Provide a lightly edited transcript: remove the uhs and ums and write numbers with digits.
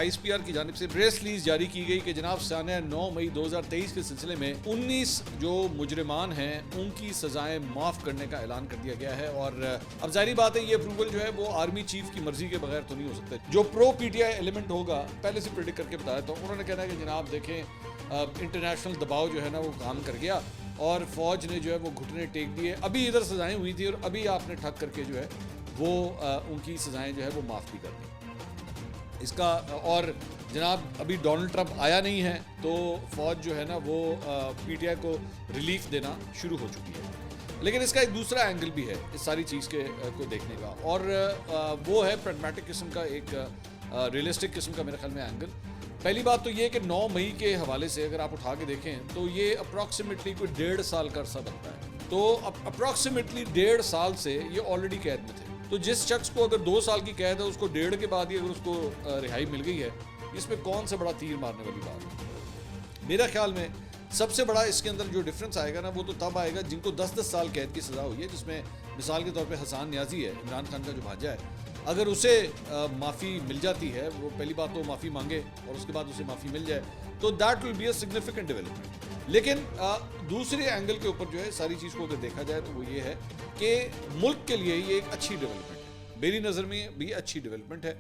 ISPR की जानिब से प्रेस रिलीज जारी की गई कि जनाब साने 9 मई 2023 के सिलसिले में 19 जो मुजरिमान हैं उनकी सजाएं माफ करने का ऐलान कर दिया गया है। और अब जाहिर बात है ये अप्रूवल जो है वो आर्मी चीफ की मर्जी के बगैर तो नहीं हो सकता। जो प्रो PTI एलिमेंट होगा पहले से प्रेडिक्ट करके बताया, तो उन्होंने कहना है कि जनाब देखें इंटरनेशनल दबाव जो है ना वो काम कर गया और फौज ने जो है वो घुटने टेक दिए। अभी इधर सजाएं हुई थी और अभी आपने ठग करके जो है वो उनकी सजाएं जो है वो माफ़ भी कर दी इसका। और जनाब अभी डोनाल्ड ट्रंप आया नहीं है तो फौज जो है ना वो PTI को रिलीफ देना शुरू हो चुकी है। लेकिन इसका एक दूसरा एंगल भी है इस सारी चीज़ के को देखने का, और वो है प्रैग्मेटिक किस्म का, एक रियलिस्टिक किस्म का मेरे ख्याल में एंगल। पहली बात तो ये कि 9 मई के हवाले से अगर आप उठा के देखें तो ये अप्रॉक्सीमेटली कोई 1.5 साल का अरसा बनता है। तो अप्रॉक्सीमेटली 1.5 साल से ये ऑलरेडी कैद में थे। तो जिस शख्स को अगर 2 साल की कैद है उसको 1.5 के बाद ही अगर उसको रिहाई मिल गई है, इसमें कौन सा बड़ा तीर मारने वाली बात है। मेरा ख्याल में सबसे बड़ा इसके अंदर जो डिफरेंस आएगा ना वो तो तब आएगा जिनको 10-10 साल कैद की सज़ा हुई है, जिसमें मिसाल के तौर पे हसन न्याजी है, इमरान खान का जो भांजा है, अगर उसे माफ़ी मिल जाती है, वो पहली बात तो माफ़ी मांगे और उसके बाद उसे माफ़ी मिल जाए तो that will be a significant development. लेकिन दूसरे एंगल के ऊपर जो है सारी चीज़ को अगर देखा जाए तो वो ये है कि मुल्क के लिए ये एक अच्छी डेवलपमेंट है, मेरी नज़र में भी अच्छी डेवलपमेंट है।